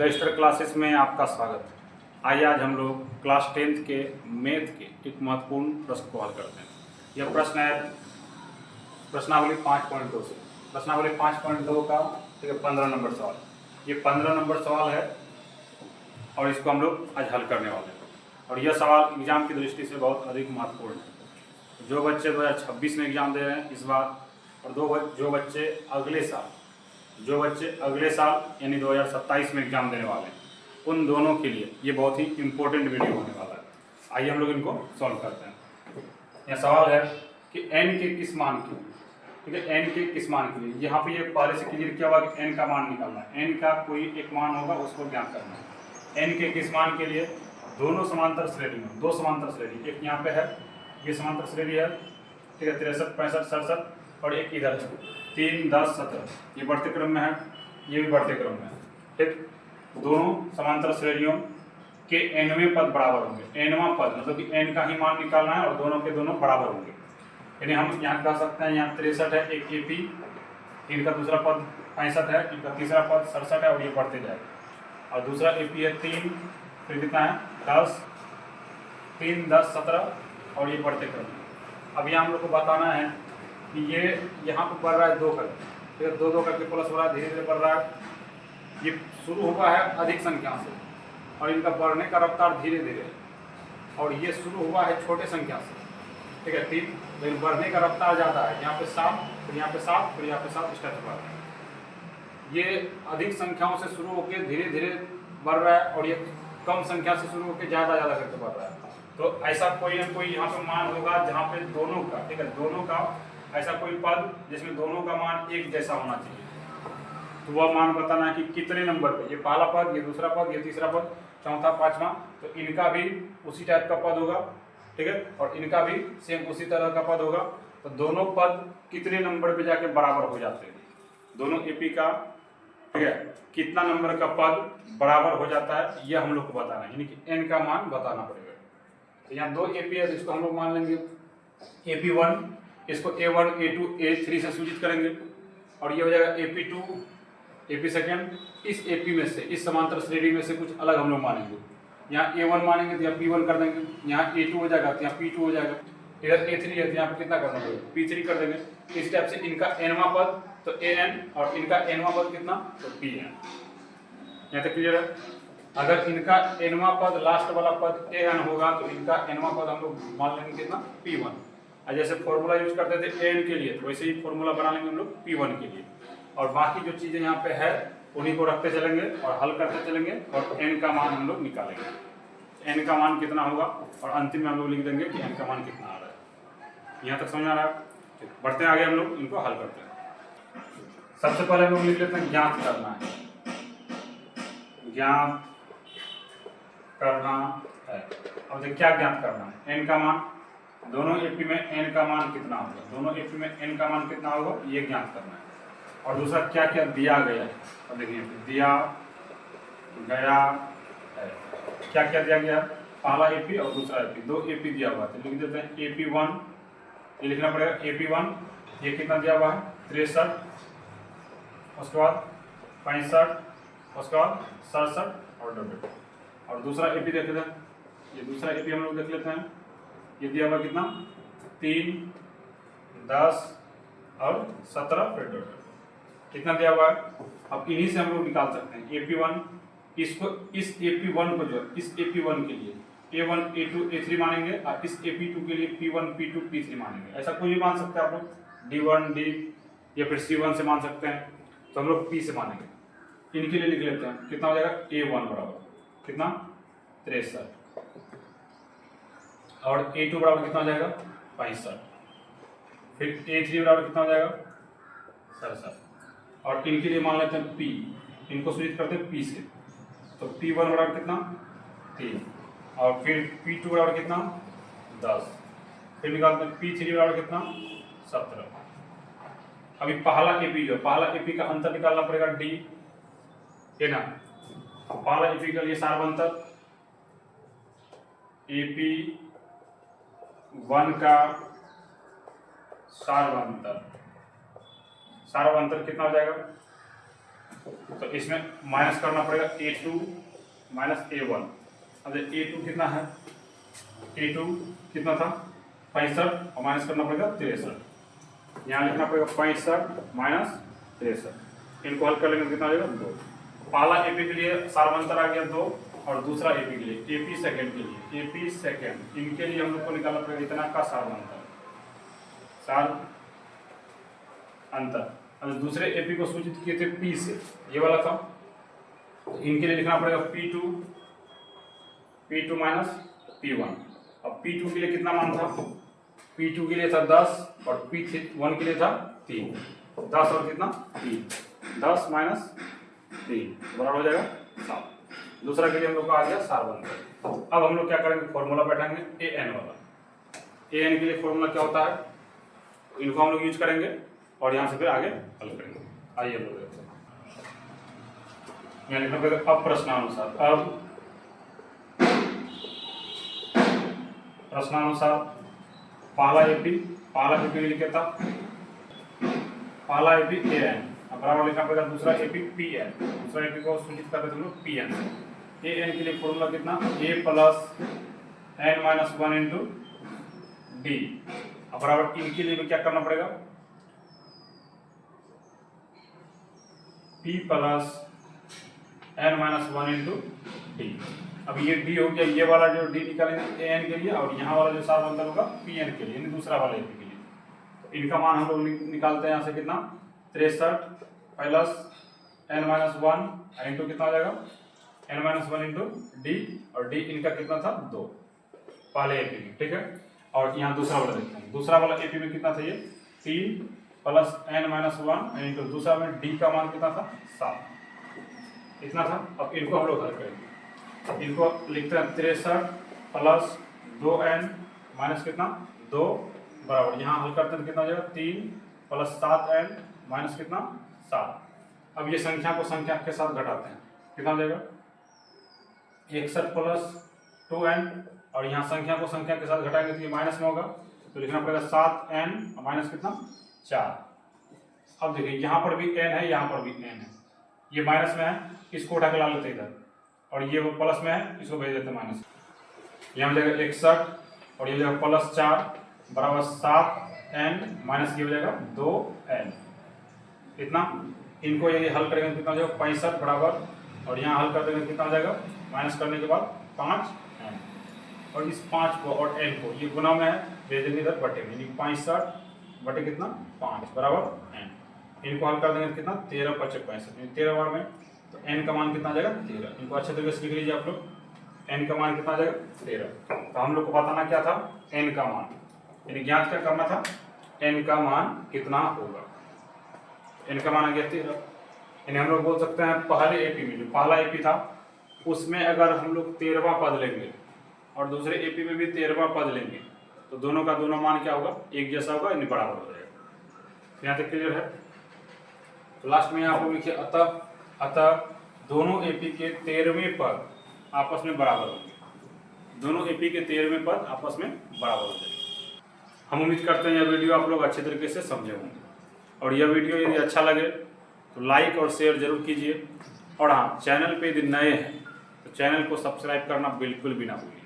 Register classes में आपका स्वागत है। आइए आज हम लोग क्लास 10th के मैथ के एक महत्वपूर्ण प्रश्न को हल करते हैं। यह प्रश्न है प्रश्नावली 5.2 से। प्रश्नावली 5.2 का 15 नंबर सवाल। ये 15 नंबर सवाल है और इसको हम लोग आज हल करने वाले हैं। और यह सवाल एग्जाम की दृष्टि से बहुत अधिक महत्वपूर्ण है। जो बच्चे 2026 में एग्जाम दे रहे हैं इस बार, और जो बच्चे अगले साल यानी 2027 में एग्जाम देने वाले हैं, उन दोनों के लिए ये बहुत ही इम्पोर्टेंट वीडियो होने वाला है। आइए हम लोग इनको सॉल्व करते हैं। यह सवाल है कि n के किस मान के लिए, ठीक है, n के किस मान के लिए। यहाँ पे ये पहले से क्लियर किया हुआ कि n का मान निकालना है। n का कोई एक मान होगा उसको ज्ञात करना है। n के किस मान के लिए दोनों समांतर श्रेणी में, दो समांतर श्रेणी, एक यहाँ पे है, ये समांतर श्रेणी है, ठीक है, 63, 65, 67, और एक इधर है 3, 10, 17, ये बढ़ते क्रम में है, ये भी बढ़ते क्रम में है। ठीक, दोनों समांतर श्रेणियों के nवें पद बराबर होंगे। nवां पद मतलब कि n का ही मान निकालना है और दोनों के दोनों बराबर होंगे। यानी हम यहाँ कह सकते हैं, यहाँ 63 है, एक AP, इनका दूसरा पद 65 है, इनका तीसरा पद 67 है, और ये बढ़ते जाएगा। और दूसरा AP है 3, फिर कितना है 10, 3, 10, 17, और ये बढ़ते क्रम में। अब यहाँ हम लोग को बताना है कि ये यहाँ पर बढ़ रहा है 2 करके, फिर 2 करके प्लस हो रहा है, धीरे धीरे बढ़ रहा है। ये शुरू हुआ है अधिक संख्या से और इनका बढ़ने का रफ्तार धीरे धीरे, और ये शुरू हुआ है छोटे संख्या से, ठीक है 3, लेकिन बढ़ने का रफ्तार ज़्यादा है। यहाँ पे 7, फिर यहाँ पे 7, फिर यहाँ पे 7 स्टेप बढ़ रहा है। ये अधिक संख्याओं से शुरू होकर धीरे धीरे बढ़ रहा है, और ये कम संख्या से शुरू होकर ज़्यादा करके बढ़ रहा है। तो ऐसा कोई ना कोई यहाँ पे मान होगा जहाँ पे दोनों का, ठीक है, दोनों का ऐसा कोई पद जिसमें दोनों का मान एक जैसा होना चाहिए। तो वह मान बताना है कि कितने नंबर पे, ये पहला पद, ये दूसरा पद, ये तीसरा पद, चौथा, पांचवा, तो इनका भी उसी टाइप का पद होगा, ठीक है, और इनका भी सेम उसी तरह का पद होगा। तो दोनों पद कितने नंबर पे जाके बराबर हो जाते हैं, दोनों AP का, ठीक है, कितना नंबर का पद बराबर हो जाता है, यह हम लोग को बताना है, यानी कि n का मान बताना पड़ेगा। तो यहाँ 2 AP है, तो इसको हम लोग मान लेंगे AP1, इसको A1, A2, A3 से सूचित करेंगे, और ये हो जाएगा AP2, AP सेकेंड। इस AP में से, इस समांतर श्रेणी में से कुछ अलग हम लोग मानेंगे। यहाँ A1 मानेंगे तो यहाँ P1 कर देंगे, यहाँ A2 हो जाएगा तो यहाँ P2 हो जाएगा, इधर A3 है तो यहाँ पे कितना करना पड़ेगा, P3 कर देंगे। इस टाइप से इनका nवां पद तो AN, और इनका nवां पद कितना, तो PN। यहाँ तक क्लियर है। अगर इनका nवां पद, लास्ट वाला पद AN होगा तो इनका nवां पद हम लोग मान लेंगे कितना, P1। और जैसे फॉर्मूला यूज करते थे AN के लिए, तो वैसे ही फॉर्मूला बना लेंगे हम लोग P1 के लिए, और बाकी जो चीज़ें यहाँ पे है उन्हीं को रखते चलेंगे और हल करते चलेंगे, और n का मान हम लोग निकालेंगे। n का मान कितना होगा, और अंतिम में हम लोग लिख देंगे कि n का मान कितना आ रहा है। यहाँ तक समझ आ रहा है। बढ़ते हैं आगे, हम लोग इनको हल करते हैं। सबसे पहले हम लोग लिख लेते हैं ज्ञात करना है, ज्ञात करना है। अब देखिए क्या ज्ञात करना है, n का मान, दोनों AP में n का मान कितना होगा, दोनों AP में n का मान कितना होगा, ये ज्ञात करना है। और दूसरा क्या क्या दिया गया है, अब देखिए दिया गया है, क्या क्या दिया गया, पहला AP और दूसरा AP, 2 AP दिया हुआ है। तो लिख देते हैं AP1, ये लिखना पड़ेगा AP1, ये कितना दिया हुआ है 63, उसके बाद 65, उसके बाद 67 और 90। और दूसरा AP देख लेते हैं, ये दूसरा AP हम लोग देख लेते हैं, ये दिया हुआ कितना 3, 10 और 17, फिर 90, कितना दिया हुआ है। अब इन्हीं से हम लोग निकाल सकते हैं AP1, इसको, इस AP1 को, जो इस AP1 के लिए A1, A2, A3 मानेंगे, और इस AP2 के लिए P1, P2, P3 मानेंगे। ऐसा कोई भी मान सकते हैं आप लोग, D1, D या फिर C1 से मान सकते हैं, तो हम लोग P से मानेंगे। इनके लिए लिख लेते हैं, कितना हो जाएगा A1 बराबर कितना 63, और A2 बराबर कितना हो जाएगा 65, फिर A3 बराबर कितना हो जाएगा 67, और इनके लिए मान लेते हैं P, इनको सूचित करते हैं P से, तो P1 बराबर कितना 3, और फिर P2 बराबर कितना 10, फिर निकालते हैं P3 बराबर कितना 17। अभी पहला AP जो, पहला AP का अंतर निकालना पड़ेगा D, है ना। पहला AP का लिए सार्वंतर, AP1 का सार्वंतर, सार्वंतर कितना हो जाएगा तो इसमें माइनस करना पड़ेगा A2 माइनस A1। अब A2 कितना है, A2 कितना था 65 और माइनस करना पड़ेगा 63। यहाँ लिखना पड़ेगा 65 माइनस 63। इनको हल कर लेंगे कितना आ जाएगा 2। पहला एपी के लिए सार्वंतर आ गया 2 और दूसरा एपी के लिए एपी सेकेंड के लिए एपी सेकेंड, इनके लिए हम लोग को निकालना पड़ेगा इतना का सार्वंतर अंतर। अब दूसरे एपी को सूचित किए थे पी से, ये वाला था, तो इनके लिए लिखना पड़ेगा P2 माइनस P1। अब P2 के लिए कितना मान था, P2 के लिए था 10 और P1 के लिए था 3। 10 और कितना 3, 10 माइनस 3 बराबर हो जाएगा 7। दूसरा के लिए हम लोग को आ गया सार्वंतर। अब हम लोग क्या करेंगे, फॉर्मूला बैठाएंगे AN वाला। AN के लिए फॉर्मूला क्या होता है, इनको हम लोग यूज करेंगे और यहाँ से फिर आगे हल करेंगे। आइए हम लोग देखते हैं। यहाँ लिखना पड़ेगा अब प्रश्नानुसार। अब प्रश्नानुसार पहला एपी के लिए क्या था, पहला एपी AN, अब बराबर लिखना पड़ेगा दूसरा एपी PN। दूसरा एपी को सूचित करते थे हम लोग PN से। AN के लिए फॉर्मूला कितना A plus N minus 1 into D। अब बराबर इनके लिए भी क्या करना पड़ेगा P plus N minus 1 into D। अब ये D हो गया, ये वाला जो D निकालेंगे AN के लिए, और यहाँ वाला जो सार्वंतर होगा PN के लिए, यानी दूसरा वाला एपी के लिए। तो इनका मान हम लोग निकालते हैं यहाँ से कितना 63 प्लस N माइनस 1 इंटू कितना हो जाएगा N माइनस 1 इंटू D, और D इनका कितना था 2 पहले एपी में, ठीक है। और यहाँ दूसरा वाला देखते हैं, दूसरा वाला एपी में कितना था ये 3 प्लस N माइनस 1 इंटू दूसरा में D का मान कितना था 7, इतना था। अब इनको हम लोग हल करेंगे, इनको लिखते हैं 63 प्लस 2N माइनस कितना 2 बराबर, यहाँ हल करते हैं कितना हो जाएगा 3 प्लस 7N माइनस कितना 7। अब ये संख्या को संख्या के साथ घटाते हैं, कितना हो जाएगा 61 प्लस 2N, और यहाँ संख्या को संख्या के साथ घटाएंगे तो ये माइनस में होगा, तो लिखना पड़ेगा 7N माइनस कितना 4। अब देखिए यहाँ पर भी N है, यहाँ पर भी N है, ये माइनस में है, इसको उठा के ला लेते इधर, और ये वो प्लस में है, इसको भेज देते माइनस। यहाँ हो जाएगा 61 और ये हो जाएगा प्लस 4 बराबर 7N माइनस ये हो जाएगा 2N, इतना। इनको यदि हल करेंगे कितना हो जाएगा 65 बराबर, और यहाँ हल कर देंगे कितना हो जाएगा माइनस करने के बाद 5N, और इस 5 को और N को ये गुना में है, भेज देंगे इधर बटे में, यानी 65 बटे कितना 5 बराबर N। इनको हल कर देंगे कितना 13 × 5 65, 13 बार में, तो N का मान कितना आ जाएगा 13। इनको अच्छे तरीके से लिख लीजिए आप लोग, N का मान कितना आ जाएगा 13। तो हम लोग को बताना क्या था N का मान, यानी ज्ञात क्या करना था N का मान कितना होगा। N का मान आ गया 13, यानी हम लोग बोल सकते हैं पहले एपी में जो पहला एपी था उसमें अगर हम लोग 13वां पद लेंगे और दूसरे एपी में भी 13वां पद लेंगे तो दोनों का दोनों मान क्या होगा एक जैसा होगा, यानी बराबर हो जाएगा। यहाँ तक क्लियर है। तो लास्ट में आप लोग लिखिए अतः दोनों एपी के 13वें पद आपस में बराबर होंगे, दोनों एपी के 13वें पद आपस में बराबर हो जाएंगे। हम उम्मीद करते हैं यह वीडियो आप लोग अच्छे तरीके से समझे होंगे, और यह वीडियो यदि अच्छा लगे तो लाइक और शेयर जरूर कीजिए, और हाँ चैनल पे यदि नए हैं तो चैनल को सब्सक्राइब करना बिल्कुल भी ना भूलिए।